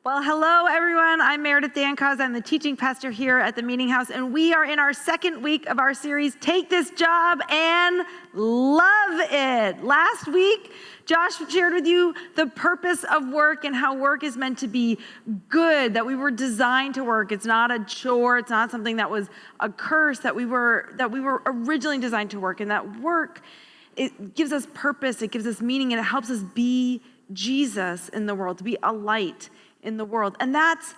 Well, hello, everyone. I'm Meredith Dankos. I'm the teaching pastor here at the Meeting House, and we are in our second week of our series, Take This Job and Love It. Last week, Josh shared with you the purpose of work and how work is meant to be good, that we were designed to work. It's not a chore. It's not something that was a curse, that we were originally designed to work, and that work, it gives us purpose, it gives us meaning, and it helps us be Jesus in the world, to be a light in the world. And that's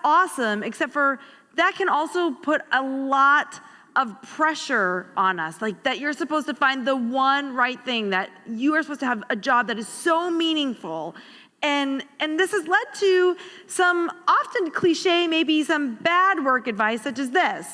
awesome, except for that can also put a lot of pressure on us, like that you're supposed to find the one right thing, that you are supposed to have a job that is so meaningful. And this has led to some often cliche, maybe some bad work advice, such as this.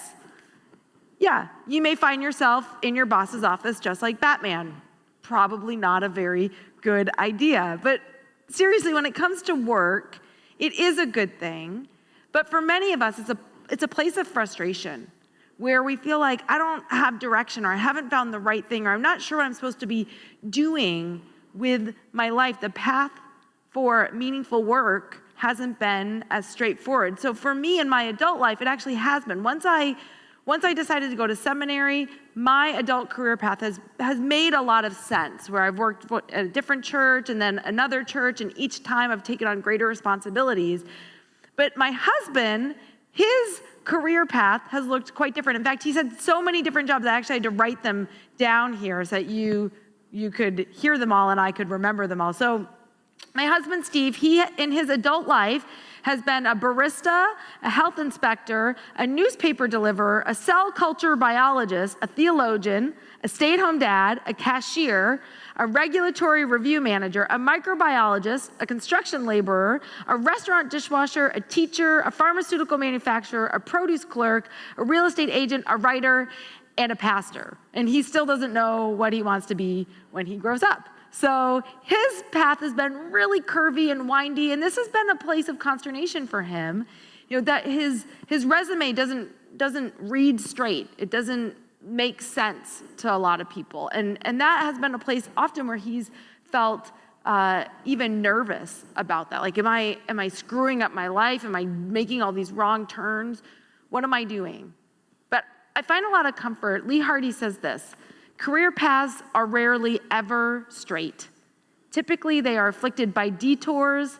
Yeah, you may find yourself in your boss's office just like Batman. Probably not a very good idea. But seriously, when it comes to work, it is a good thing, but for many of us, it's a place of frustration where we feel like I don't have direction, or I haven't found the right thing, or I'm not sure what I'm supposed to be doing with my life. The path for meaningful work hasn't been as straightforward. So for me in my adult life, it actually has been. Once I decided to go to seminary, my adult career path has made a lot of sense, where I've worked at a different church and then another church, and each time I've taken on greater responsibilities. But my husband, his career path has looked quite different. In fact, he's had so many different jobs, I actually had to write them down here so that you could hear them all and I could remember them all. So my husband, Steve, he, in his adult life, has been a barista, a health inspector, a newspaper deliverer, a cell culture biologist, a theologian, a stay-at-home dad, a cashier, a regulatory review manager, a microbiologist, a construction laborer, a restaurant dishwasher, a teacher, a pharmaceutical manufacturer, a produce clerk, a real estate agent, a writer, and a pastor. And he still doesn't know what he wants to be when he grows up. So his path has been really curvy and windy, and this has been a place of consternation for him. You know, that his resume doesn't read straight. It doesn't make sense to a lot of people. And that has been a place often where he's felt even nervous about that. Like, am I screwing up my life? Am I making all these wrong turns? What am I doing? But I find a lot of comfort. Lee Hardy says this: career paths are rarely ever straight. Typically, they are afflicted by detours,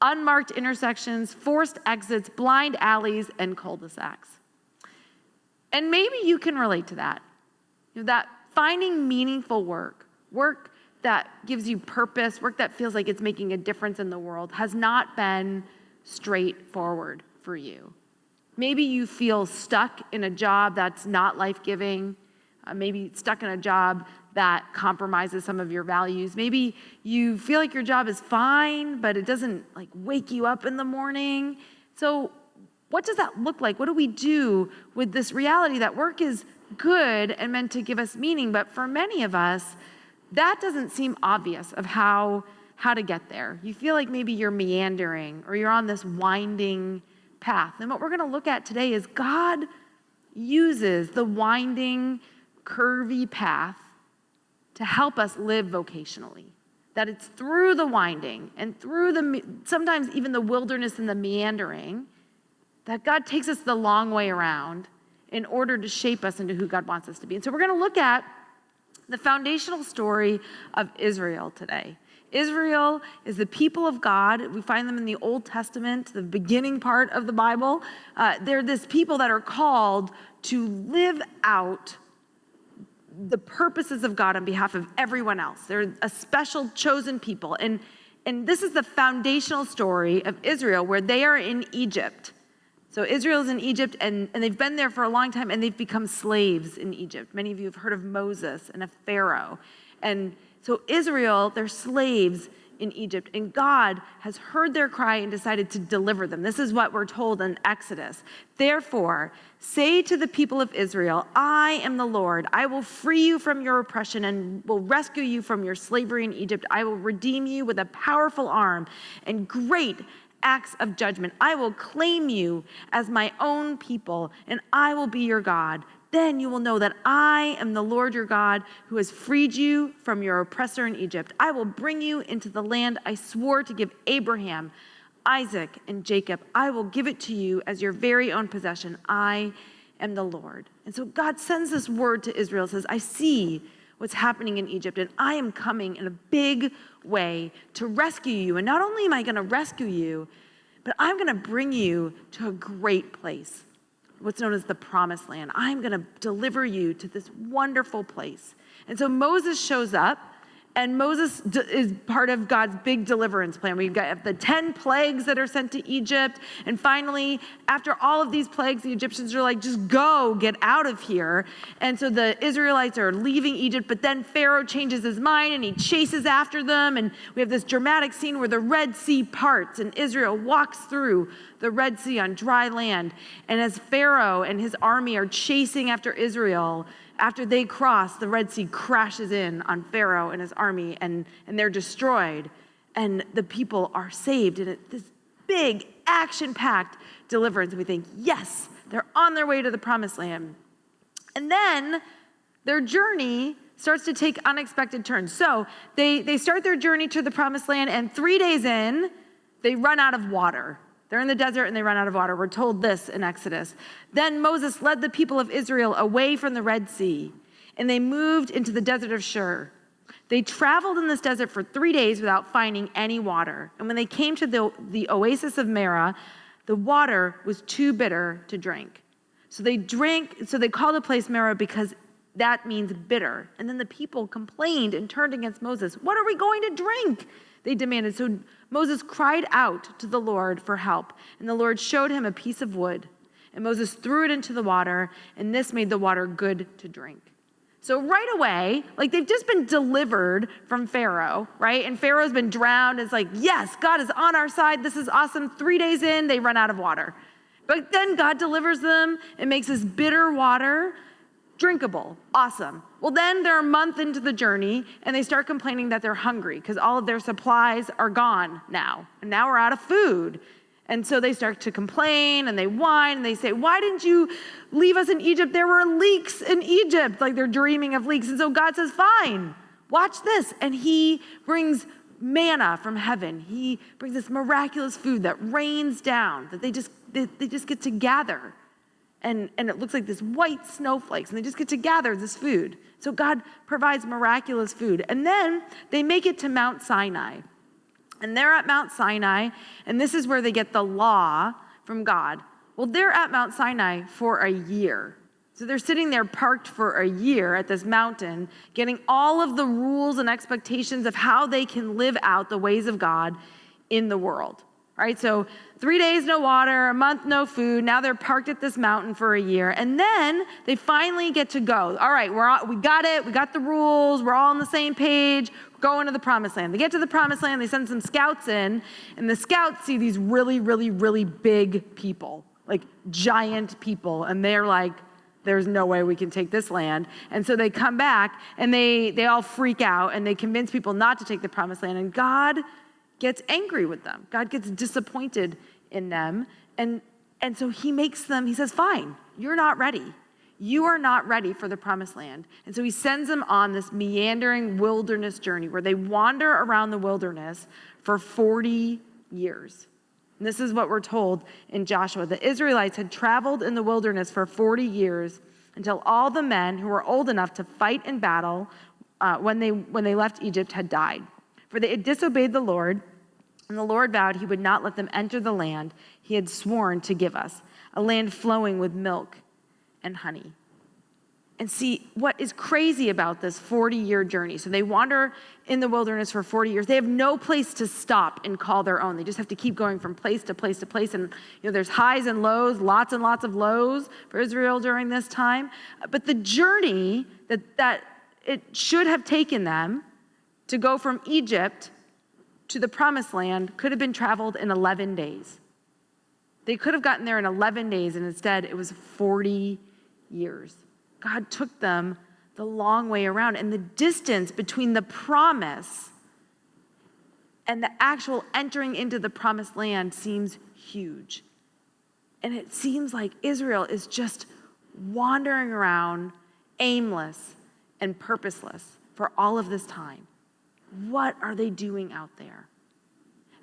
unmarked intersections, forced exits, blind alleys, and cul-de-sacs. And maybe you can relate to that. You know, that finding meaningful work that gives you purpose, work that feels like it's making a difference in the world, has not been straightforward for you. Maybe you feel stuck in a job that's not life-giving. Maybe stuck in a job that compromises some of your values. Maybe you feel like your job is fine, but it doesn't like wake you up in the morning. So what does that look like? What do we do with this reality that work is good and meant to give us meaning? But for many of us, that doesn't seem obvious of how to get there. You feel like maybe you're meandering or you're on this winding path. And what we're going to look at today is God uses the winding, curvy path to help us live vocationally. That it's through the winding and through sometimes even the wilderness and the meandering, that God takes us the long way around in order to shape us into who God wants us to be. And so we're going to look at the foundational story of Israel today. Israel is the people of God. We find them in the Old Testament, the beginning part of the Bible. They're this people that are called to live out the purposes of God on behalf of everyone else. They're a special chosen people. And this is the foundational story of Israel, where they are in Egypt. So Israel's in Egypt, and they've been there for a long time, and they've become slaves in Egypt. Many of you have heard of Moses and of Pharaoh. And so Israel, they're slaves in Egypt, and God has heard their cry and decided to deliver them. This is what we're told in Exodus. Therefore, say to the people of Israel, I am the Lord. I will free you from your oppression and will rescue you from your slavery in Egypt. I will redeem you with a powerful arm and great acts of judgment. I will claim you as my own people, and I will be your God. Then you will know that I am the Lord your God who has freed you from your oppressor in Egypt. I will bring you into the land I swore to give Abraham, Isaac and Jacob. I will give it to you as your very own possession. I am the Lord. And so God sends this word to Israel, says, I see what's happening in Egypt, and I am coming in a big way to rescue you. And not only am I going to rescue you, but I'm going to bring you to a great place, what's known as the Promised Land. I'm going to deliver you to this wonderful place. And so Moses shows up, and Moses is part of God's big deliverance plan. We've got the 10 plagues that are sent to Egypt. And finally, after all of these plagues, the Egyptians are like, just go, get out of here. And so the Israelites are leaving Egypt, but then Pharaoh changes his mind and he chases after them. And we have this dramatic scene where the Red Sea parts and Israel walks through the Red Sea on dry land. And as Pharaoh and his army are chasing after Israel, after they cross, the Red Sea crashes in on Pharaoh and his army, and they're destroyed. And the people are saved. And it's this big, action-packed deliverance. And we think, yes, they're on their way to the Promised Land. And then their journey starts to take unexpected turns. So they start their journey to the Promised Land, and 3 days in, they run out of water. They're in the desert and they run out of water. We're told this in Exodus. Then Moses led the people of Israel away from the Red Sea, and they moved into the desert of Shur. They traveled in this desert for 3 days without finding any water. And when they came to the oasis of Marah, the water was too bitter to drink. So they called the place Marah because that means bitter. And then the people complained and turned against Moses. What are we going to drink? They demanded. So Moses cried out to the Lord for help, and the Lord showed him a piece of wood. And Moses threw it into the water, and this made the water good to drink. So right away, like they've just been delivered from Pharaoh, right? And Pharaoh's been drowned. It's like, yes, God is on our side. This is awesome. 3 days in, they run out of water. But then God delivers them and makes this bitter water drinkable. Awesome. Well, then they're a month into the journey and they start complaining that they're hungry because all of their supplies are gone now. And now we're out of food. And so they start to complain and they whine and they say, why didn't you leave us in Egypt? There were leaks in Egypt. Like they're dreaming of leaks. And so God says, fine, watch this. And he brings manna from heaven. He brings this miraculous food that rains down, that they just get to gather. And it looks like this white snowflakes, and they just get to gather this food. So God provides miraculous food. And then they make it to Mount Sinai. And they're at Mount Sinai, and this is where they get the law from God. Well, they're at Mount Sinai for a year. So they're sitting there parked for a year at this mountain, getting all of the rules and expectations of how they can live out the ways of God in the world. Right, so 3 days, no water, a month, no food. Now they're parked at this mountain for a year. And then they finally get to go. All right, we got it. We got the rules. We're all on the same page. We're going to the Promised Land. They get to the Promised Land. They send some scouts in. And the scouts see these really, really, really big people, like giant people. And they're like, there's no way we can take this land. And so they come back and they all freak out and they convince people not to take the Promised Land. And God gets angry with them. God gets disappointed in them. And so he says, fine, you're not ready. You are not ready for the Promised Land. And so he sends them on this meandering wilderness journey where they wander around the wilderness for 40 years. And this is what we're told in Joshua. The Israelites had traveled in the wilderness for 40 years until all the men who were old enough to fight in battle when they left Egypt had died. For they had disobeyed the Lord, and the Lord vowed he would not let them enter the land he had sworn to give us, a land flowing with milk and honey. And see, what is crazy about this 40-year journey, so they wander in the wilderness for 40 years. They have no place to stop and call their own. They just have to keep going from place to place to place. And there's highs and lows, lots and lots of lows for Israel during this time. But the journey that it should have taken them to go from Egypt to the Promised Land could have been traveled in 11 days. They could have gotten there in 11 days, and instead it was 40 years. God took them the long way around, and the distance between the promise and the actual entering into the Promised Land seems huge. And it seems like Israel is just wandering around aimless and purposeless for all of this time. What are they doing out there?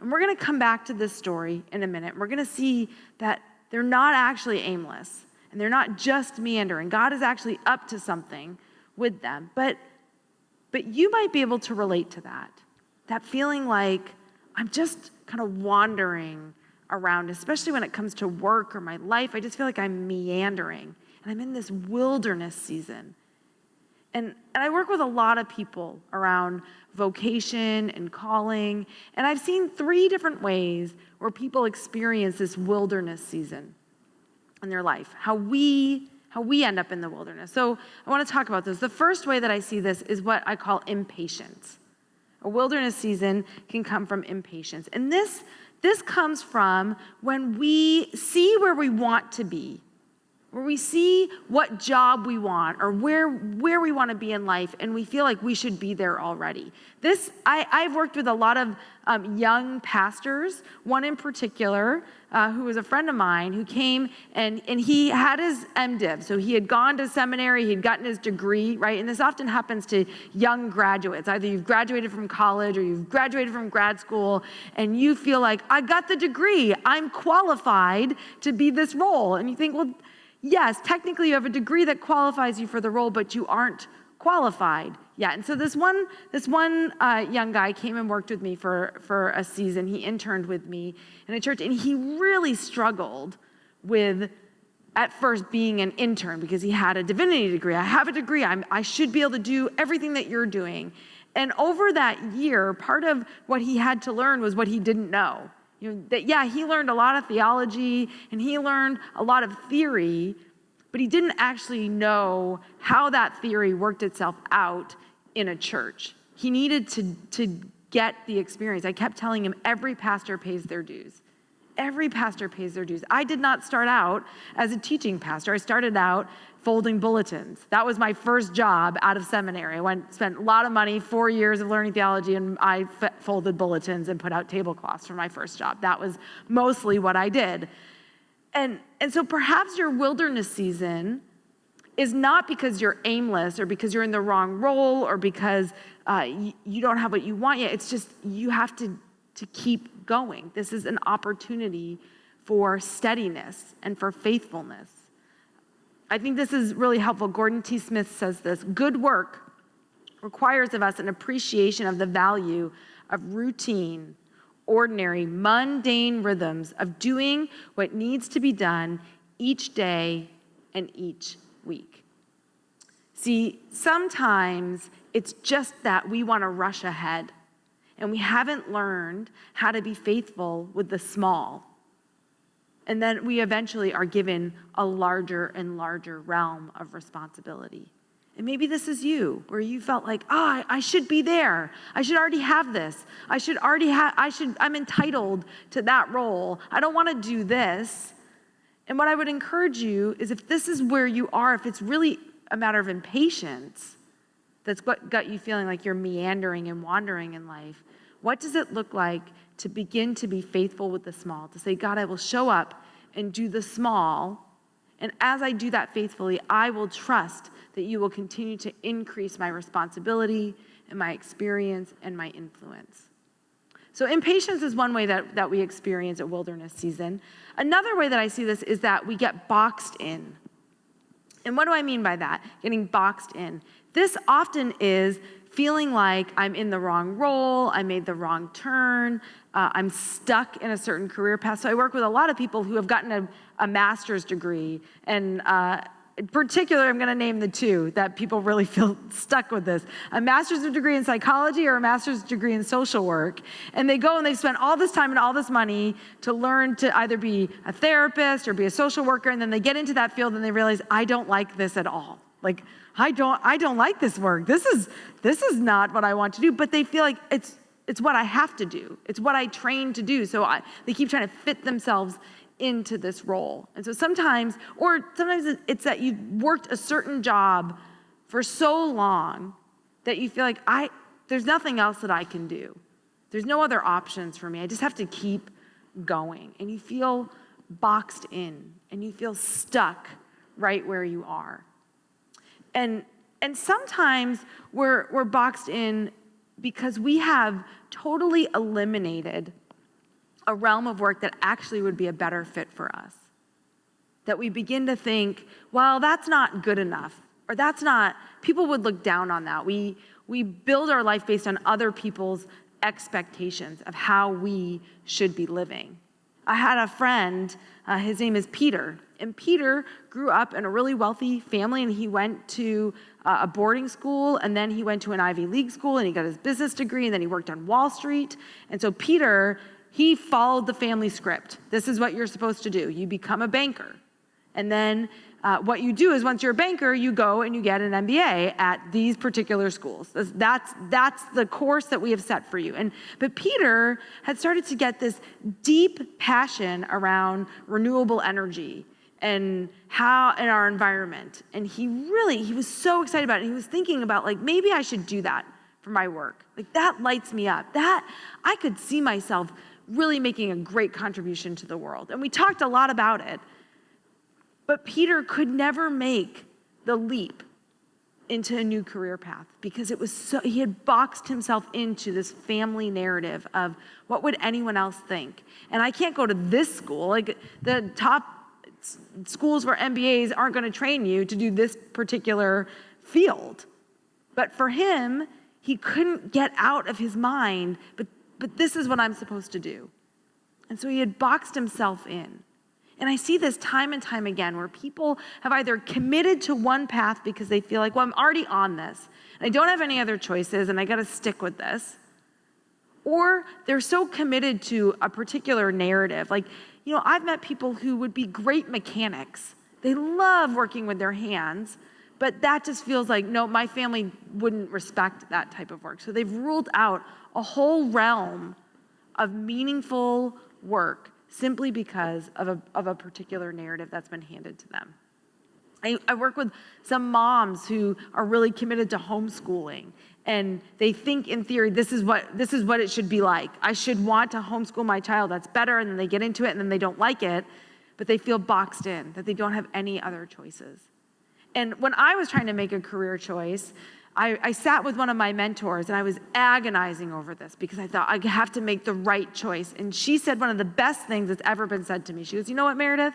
And we're going to come back to this story in a minute. We're going to see that they're not actually aimless, and they're not just meandering. God is actually up to something with them. But you might be able to relate to that feeling like I'm just kind of wandering around, especially when it comes to work or my life. I just feel like I'm meandering, and I'm in this wilderness season. And I work with a lot of people around vocation and calling, and I've seen 3 different ways where people experience this wilderness season in their life, how we end up in the wilderness. So I want to talk about this. The first way that I see this is what I call impatience. A wilderness season can come from impatience. And this comes from when we see where we want to be, where we see what job we want or where we want to be in life, and we feel like we should be there already. I've worked with a lot of young pastors, one in particular who was a friend of mine who came and he had his MDiv. So he had gone to seminary, he'd gotten his degree, right? And this often happens to young graduates. Either you've graduated from college or you've graduated from grad school, and you feel like, I got the degree, I'm qualified to be this role. And you think, well, yes, technically you have a degree that qualifies you for the role, but you aren't qualified yet. And so this one young guy came and worked with me for a season. He interned with me in a church, and he really struggled with, at first, being an intern because he had a divinity degree. I have a degree. I should be able to do everything that you're doing. And over that year, part of what he had to learn was what he didn't know. He learned a lot of theology and he learned a lot of theory, but he didn't actually know how that theory worked itself out in a church. He needed to get the experience. I kept telling him every pastor pays their dues. Every pastor pays their dues. I did not start out as a teaching pastor. I started out folding bulletins. That was my first job out of seminary. I spent a lot of money, 4 years of learning theology, and I folded bulletins and put out tablecloths for my first job. That was mostly what I did. And so perhaps your wilderness season is not because you're aimless or because you're in the wrong role or because you don't have what you want yet. It's just you have to keep going. This is an opportunity for steadiness and for faithfulness. I think this is really helpful. Gordon T. Smith says this: good work requires of us an appreciation of the value of routine, ordinary, mundane rhythms of doing what needs to be done each day and each week. See, sometimes it's just that we want to rush ahead, and we haven't learned how to be faithful with the small. And then we eventually are given a larger and larger realm of responsibility. And maybe this is you, where you felt like, I should be there. I should already have this. I'm entitled to that role. I don't want to do this. And what I would encourage you is, if this is where you are, if it's really a matter of impatience that's what got you feeling like you're meandering and wandering in life, what does it look like to begin to be faithful with the small? To say, God, I will show up and do the small, and as I do that faithfully, I will trust that you will continue to increase my responsibility and my experience and my influence. So impatience is one way that we experience a wilderness season. Another way that I see this is that we get boxed in. And what do I mean by that? Getting boxed in. This often is feeling like I'm in the wrong role, I made the wrong turn, I'm stuck in a certain career path. So I work with a lot of people who have gotten a master's degree, and in particular, I'm going to name the 2 that people really feel stuck with this: a master's degree in psychology or a master's degree in social work. And they go and they spend all this time and all this money to learn to either be a therapist or be a social worker, and then they get into that field and they realize, I don't like this at all. Like, I don't like this work. This is not what I want to do. But they feel like it's what I have to do. It's what I trained to do. So they keep trying to fit themselves into this role. And so sometimes it's that you've worked a certain job for so long that you feel like there's nothing else that I can do. There's no other options for me. I just have to keep going. And you feel boxed in, and you feel stuck right where you are. And sometimes we're boxed in because we have totally eliminated a realm of work that actually would be a better fit for us. That we begin to think, well, that's not good enough, or that's not, people would look down on that. We build our life based on other people's expectations of how we should be living. I had a friend, his name is Peter, and Peter grew up in a really wealthy family, and he went to a boarding school, and then he went to an Ivy League school, and he got his business degree, and then he worked on Wall Street. And so Peter, he followed the family script. This is what you're supposed to do. You become a banker. And then what you do is once you're a banker, you go and you get an MBA at these particular schools. That's the course that we have set for you. But Peter had started to get this deep passion around renewable energy and how in our environment. And he was so excited about it. He was thinking about, like, maybe I should do that for my work. Like, that lights me up. That I could see myself really making a great contribution to the world. And we talked a lot about it. But Peter could never make the leap into a new career path because he had boxed himself into this family narrative of what would anyone else think. And I can't go to this school. Like, the top schools for MBAs aren't going to train you to do this particular field. But for him, he couldn't get out of his mind, but this is what I'm supposed to do. And so he had boxed himself in. And I see this time and time again where people have either committed to one path because they feel like, well, I'm already on this, and I don't have any other choices, and I got to stick with this. Or they're so committed to a particular narrative. Like, I've met people who would be great mechanics. They love working with their hands, but that just feels like, no, my family wouldn't respect that type of work. So they've ruled out a whole realm of meaningful work simply because of a particular narrative that's been handed to them. I work with some moms who are really committed to homeschooling, and they think in theory, this is what it should be like. I should want to homeschool my child. That's better. And then they get into it and then they don't like it, but they feel boxed in, that they don't have any other choices. And when I was trying to make a career choice, I sat with one of my mentors and I was agonizing over this because I thought I have to make the right choice. And she said one of the best things that's ever been said to me. She goes, you know what, Meredith?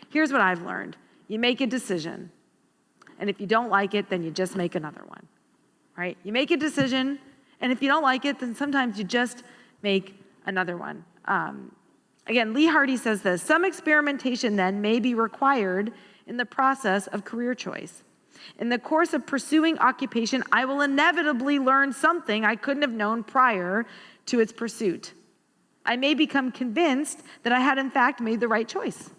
Here's what I've learned. You make a decision. And if you don't like it, then you just make another one, right? You make a decision. And if you don't like it, then sometimes you just make another one. Again, Lee Hardy says this, some experimentation then may be required in the process of career choice. In the course of pursuing occupation, I will inevitably learn something I couldn't have known prior to its pursuit. I may become convinced that I had in fact made the right choice.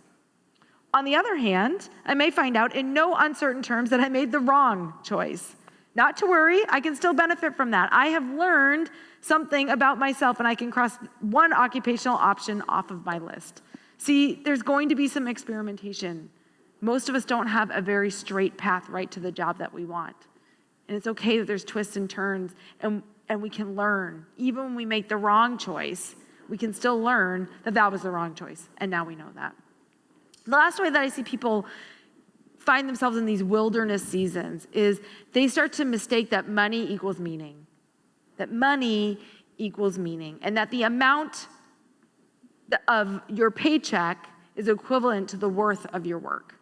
On the other hand, I may find out in no uncertain terms that I made the wrong choice. Not to worry, I can still benefit from that. I have learned something about myself and I can cross one occupational option off of my list. See, there's going to be some experimentation. Most of us don't have a very straight path right to the job that we want. And it's okay that there's twists and turns, and we can learn. Even when we make the wrong choice, we can still learn that that was the wrong choice, and now we know that. The last way that I see people find themselves in these wilderness seasons is they start to mistake that money equals meaning. That money equals meaning, and that the amount of your paycheck is equivalent to the worth of your work.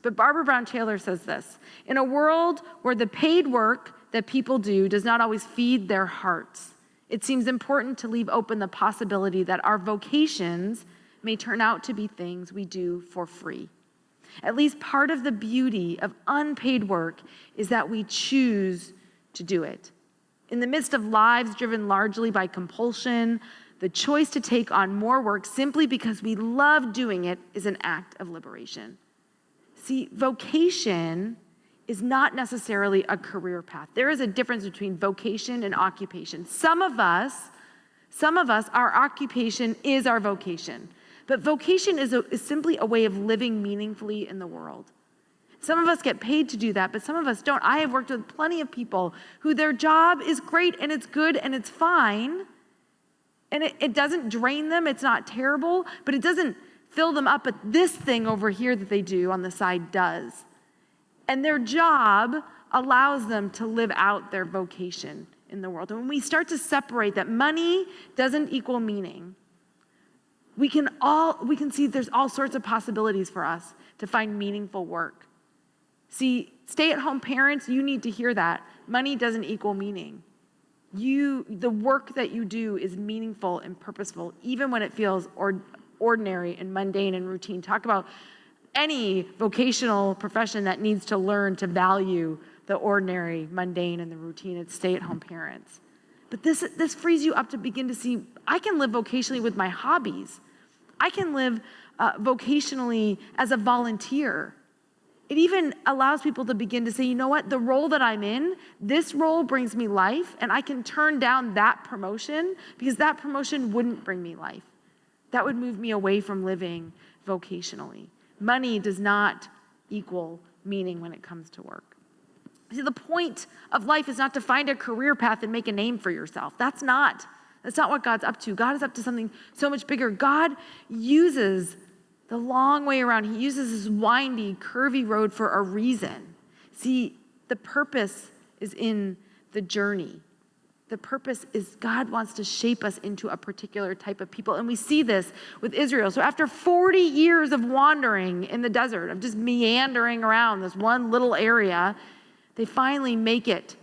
But Barbara Brown Taylor says this, in a world where the paid work that people do does not always feed their hearts, it seems important to leave open the possibility that our vocations may turn out to be things we do for free. At least part of the beauty of unpaid work is that we choose to do it. In the midst of lives driven largely by compulsion, the choice to take on more work simply because we love doing it is an act of liberation. See, vocation is not necessarily a career path. There is a difference between vocation and occupation. Some of us, our occupation is our vocation. But vocation is simply a way of living meaningfully in the world. Some of us get paid to do that, but some of us don't. I have worked with plenty of people who their job is great and it's good and it's fine. And it doesn't drain them, it's not terrible, but it doesn't fill them up, but this thing over here that they do on the side does. And their job allows them to live out their vocation in the world. And when we start to separate that money doesn't equal meaning, We can see there's all sorts of possibilities for us to find meaningful work. See, stay-at-home parents, you need to hear that. Money doesn't equal meaning. The work that you do is meaningful and purposeful, even when it feels ordinary and mundane and routine. Talk about any vocational profession that needs to learn to value the ordinary, mundane, and the routine. It's stay-at-home parents. But this frees you up to begin to see, I can live vocationally with my hobbies. I can live vocationally as a volunteer. It even allows people to begin to say, you know what, the role that I'm in, this role brings me life, and I can turn down that promotion because that promotion wouldn't bring me life. That would move me away from living vocationally. Money does not equal meaning when it comes to work. See, the point of life is not to find a career path and make a name for yourself. That's not what God's up to. God is up to something so much bigger. God uses the long way around. He uses this windy, curvy road for a reason. See, the purpose is in the journey. The purpose is God wants to shape us into a particular type of people. And we see this with Israel. So after 40 years of wandering in the desert, of just meandering around this one little area, they finally make it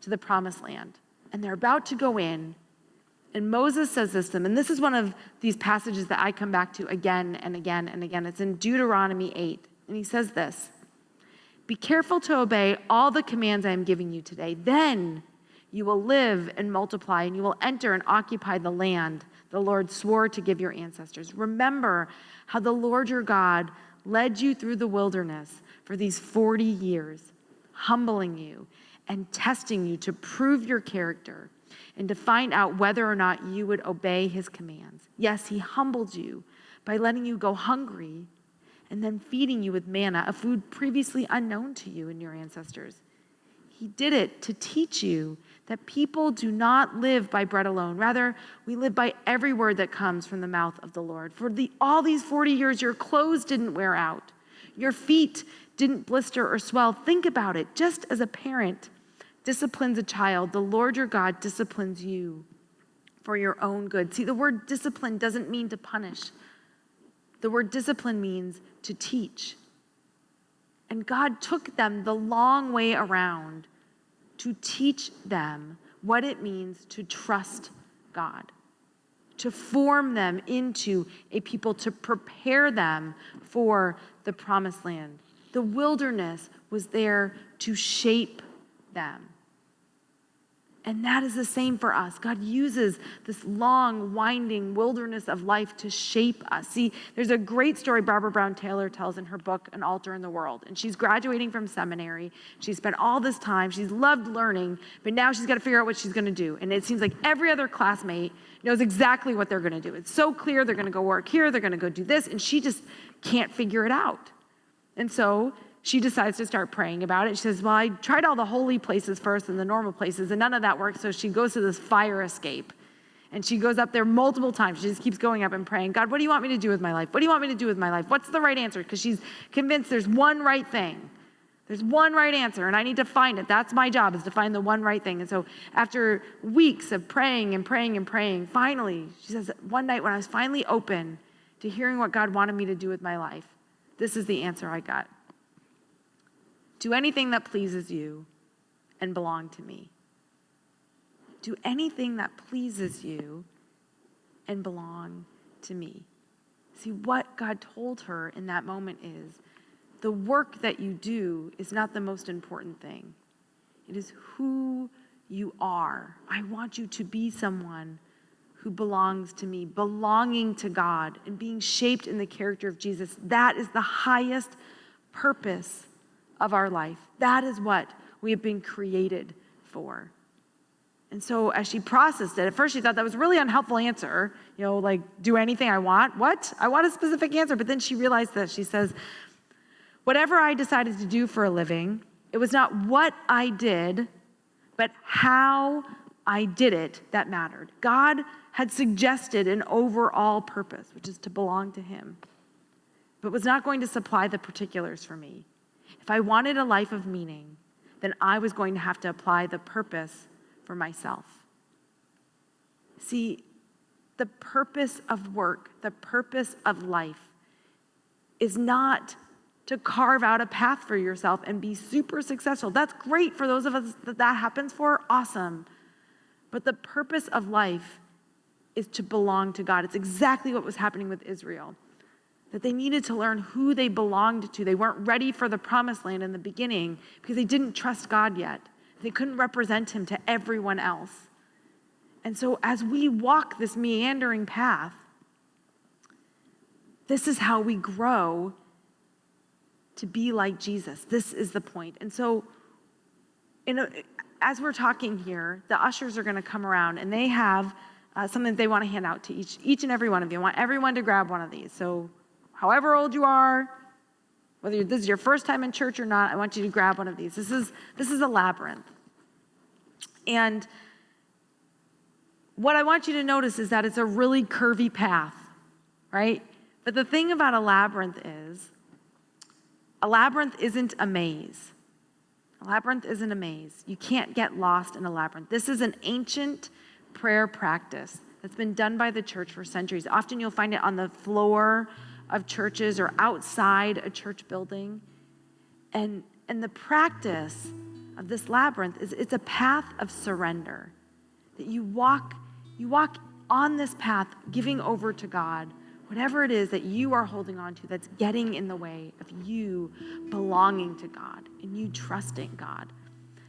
to the promised land. And they're about to go in. And Moses says this to them, and this is one of these passages that I come back to again and again and again. It's in Deuteronomy 8. And he says this, "Be careful to obey all the commands I am giving you today. Then you will live and multiply, and you will enter and occupy the land the Lord swore to give your ancestors. Remember how the Lord your God led you through the wilderness for these 40 years, humbling you and testing you to prove your character and to find out whether or not you would obey his commands. Yes, he humbled you by letting you go hungry and then feeding you with manna, a food previously unknown to you and your ancestors. He did it to teach you that people do not live by bread alone. Rather, we live by every word that comes from the mouth of the Lord. For all these 40 years, your clothes didn't wear out. Your feet didn't blister or swell. Think about it. Just as a parent disciplines a child, the Lord your God disciplines you for your own good." See, the word discipline doesn't mean to punish. The word discipline means to teach. And God took them the long way around to teach them what it means to trust God, to form them into a people, to prepare them for the promised land. The wilderness was there to shape them. And that is the same for us. God uses this long, winding wilderness of life to shape us. See, there's a great story Barbara Brown Taylor tells in her book, An Altar in the World. And she's graduating from seminary. She spent all this time. She's loved learning, but now she's got to figure out what she's going to do. And it seems like every other classmate knows exactly what they're going to do. It's so clear they're going to go work here, they're going to go do this, and she just can't figure it out. And so she decides to start praying about it. She says, well, I tried all the holy places first and the normal places, and none of that worked. So she goes to this fire escape. And she goes up there multiple times. She just keeps going up and praying, God, what do you want me to do with my life? What do you want me to do with my life? What's the right answer? Because she's convinced there's one right thing. There's one right answer, and I need to find it. That's my job, is to find the one right thing. And so after weeks of praying and praying and praying, finally, she says, one night when I was finally open to hearing what God wanted me to do with my life, this is the answer I got. Do anything that pleases you and belong to me. Do anything that pleases you and belong to me. See, what God told her in that moment is, the work that you do is not the most important thing. It is who you are. I want you to be someone who belongs to me, belonging to God and being shaped in the character of Jesus. That is the highest purpose of our life. That is what we have been created for. And so as she processed it, at first she thought that was a really unhelpful answer, like, do anything I want. What? I want a specific answer. But then she realized that. She says, whatever I decided to do for a living, it was not what I did, but how I did it that mattered. God had suggested an overall purpose, which is to belong to him, but was not going to supply the particulars for me. If I wanted a life of meaning, then I was going to have to apply the purpose for myself. See, the purpose of work, the purpose of life is not to carve out a path for yourself and be super successful. That's great for those of us that happens for, awesome. But the purpose of life is to belong to God. It's exactly what was happening with Israel, that they needed to learn who they belonged to. They weren't ready for the promised land in the beginning because they didn't trust God yet. They couldn't represent him to everyone else. And so as we walk this meandering path, this is how we grow to be like Jesus. This is the point. And so as we're talking here, the ushers are going to come around and they have something they want to hand out to each and every one of you. I want everyone to grab one of these. So however old you are, whether this is your first time in church or not, I want you to grab one of these. This is a labyrinth. And what I want you to notice is that it's a really curvy path, right? But the thing about a labyrinth isn't a maze. A labyrinth isn't a maze. You can't get lost in a labyrinth. This is an ancient prayer practice that's been done by the church for centuries. Often you'll find it on the floor of churches or outside a church building. And the practice of this labyrinth is it's a path of surrender. That you walk on this path giving over to God whatever it is that you are holding on to that's getting in the way of you belonging to God and you trusting God.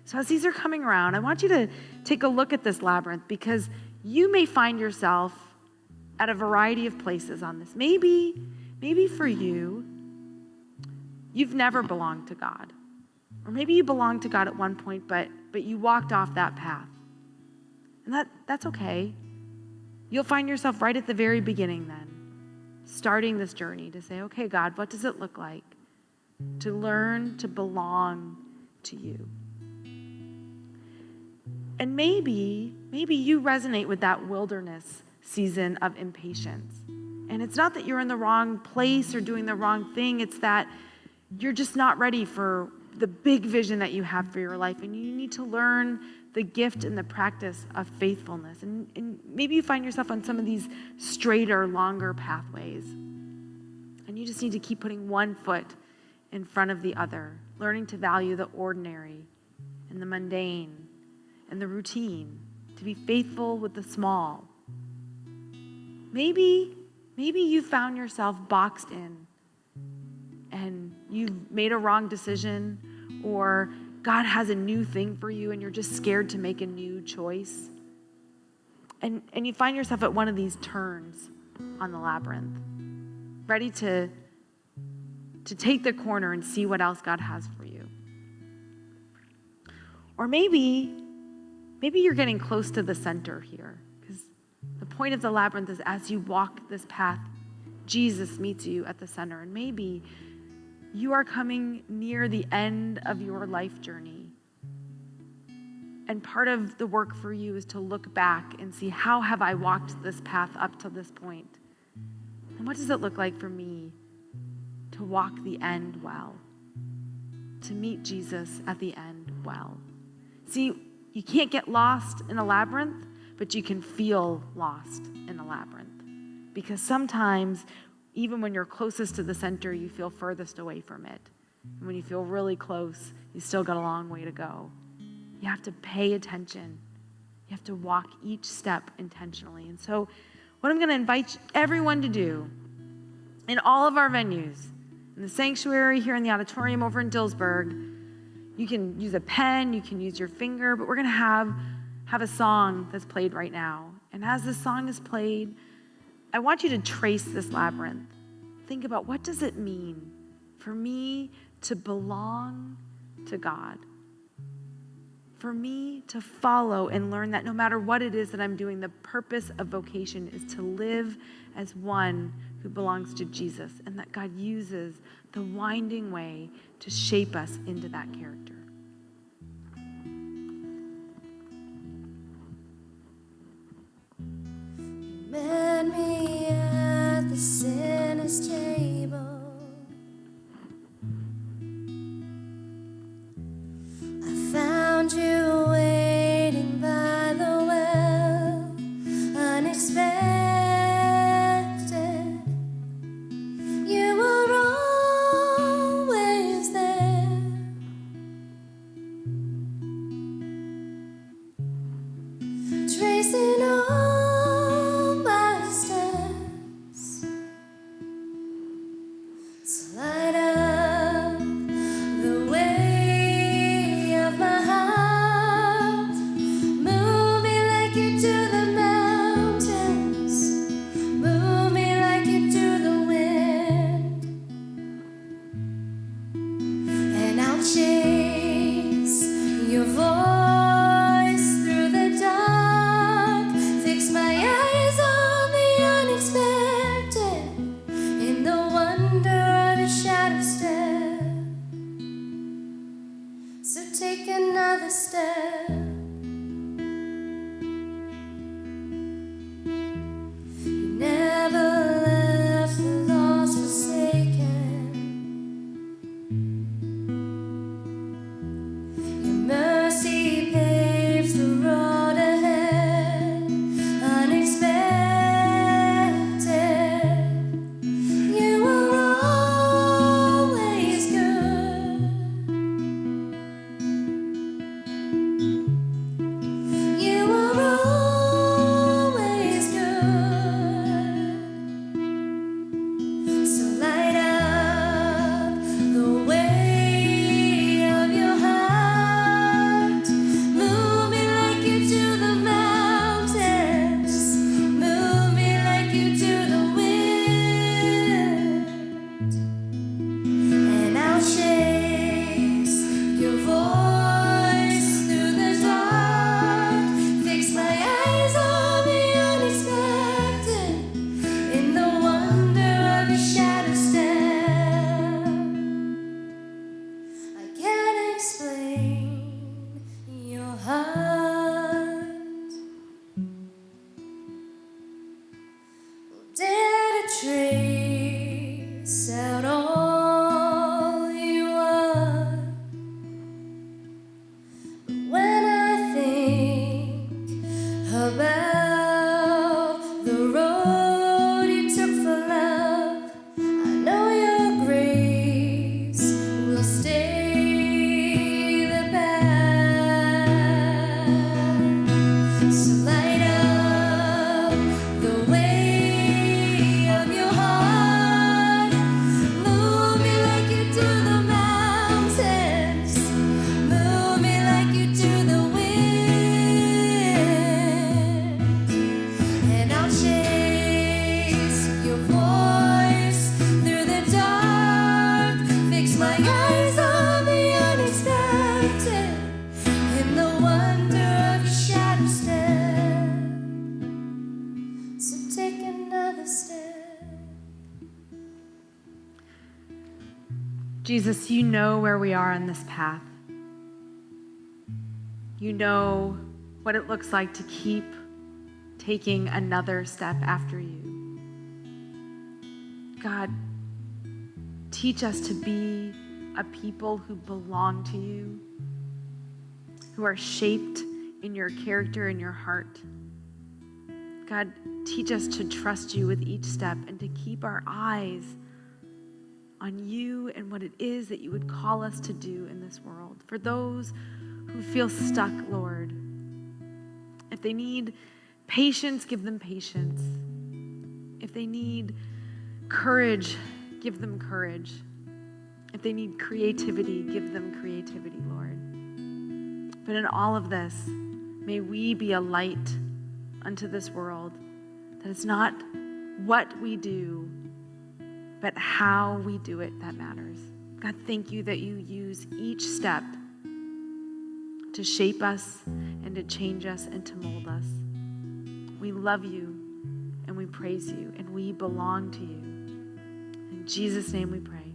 So as these are coming around, I want you to take a look at this labyrinth because you may find yourself at a variety of places on this. Maybe for you, you've never belonged to God. Or maybe you belonged to God at one point, but you walked off that path. And that's okay. You'll find yourself right at the very beginning then, starting this journey to say, okay, God, what does it look like to learn to belong to you? And maybe you resonate with that wilderness season of impatience. And it's not that you're in the wrong place or doing the wrong thing. It's that you're just not ready for the big vision that you have for your life. And you need to learn the gift and the practice of faithfulness. And maybe you find yourself on some of these straighter, longer pathways. And you just need to keep putting one foot in front of the other, learning to value the ordinary and the mundane and the routine, to be faithful with the small. Maybe you found yourself boxed in and you've made a wrong decision, or God has a new thing for you and you're just scared to make a new choice. And you find yourself at one of these turns on the labyrinth, ready to take the corner and see what else God has for you. Or maybe you're getting close to the center here, because the point of the labyrinth is as you walk this path, Jesus meets you at the center. And maybe you are coming near the end of your life journey. And part of the work for you is to look back and see, how have I walked this path up to this point? And what does it look like for me to walk the end well? To meet Jesus at the end well? See, you can't get lost in a labyrinth, but you can feel lost in a labyrinth. Because sometimes, even when you're closest to the center, you feel furthest away from it. And when you feel really close, you still got a long way to go. You have to pay attention. You have to walk each step intentionally. And so what I'm going to invite everyone to do in all of our venues, in the sanctuary, here in the auditorium over in Dillsburg, you can use a pen, you can use your finger, but we're going to have a song that's played right now. And as this song is played, I want you to trace this labyrinth. Think about, what does it mean for me to belong to God? For me to follow and learn that no matter what it is that I'm doing, the purpose of vocation is to live as one who belongs to Jesus, and that God uses the winding way to shape us into that character. Met me at the sinner's table. I found you waiting by the well, unexpected. Light up the way of my heart. Move me like you do the mountains. Move me like you do the wind. And I'll chase your voice through the dark. Fix my eyes on the unexpected. In the wonder of a shadow step. So take another step. You never left the lost forsaken. Your mercy paves the road ahead. Unexpected. You were always good. You were always good. So light up the way of your heart. Move me like you do the mountains. Move me like you do the wind. And I'll chase your voice through the dark. Fix my eyes on the unexpected. In the wonder of your shadow step. I can't explain your heart. Dare to trace out all you are. But when I think about the road you took for love, I know your grace will stay the path. So light up the way of your heart. Move me like you do the mountains. Move me like you do the wind. And I'll chase your voice through the dark. Fix my eyes on the unexpected. In the wonder of your shadow step. So take another step. Jesus, you know where we are on this path. You know what it looks like to keep taking another step after you. God, teach us to be a people who belong to you, who are shaped in your character and your heart. God, teach us to trust you with each step and to keep our eyes on you and what it is that you would call us to do in this world. For those who feel stuck, Lord, if they need patience, give them patience. If they need courage, give them courage. If they need creativity, give them creativity, Lord. But in all of this, may we be a light unto this world, that it's not what we do, but how we do it that matters. God, thank you that you use each step to shape us and to change us and to mold us. We love you and we praise you and we belong to you. In Jesus' name we pray.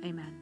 Amen.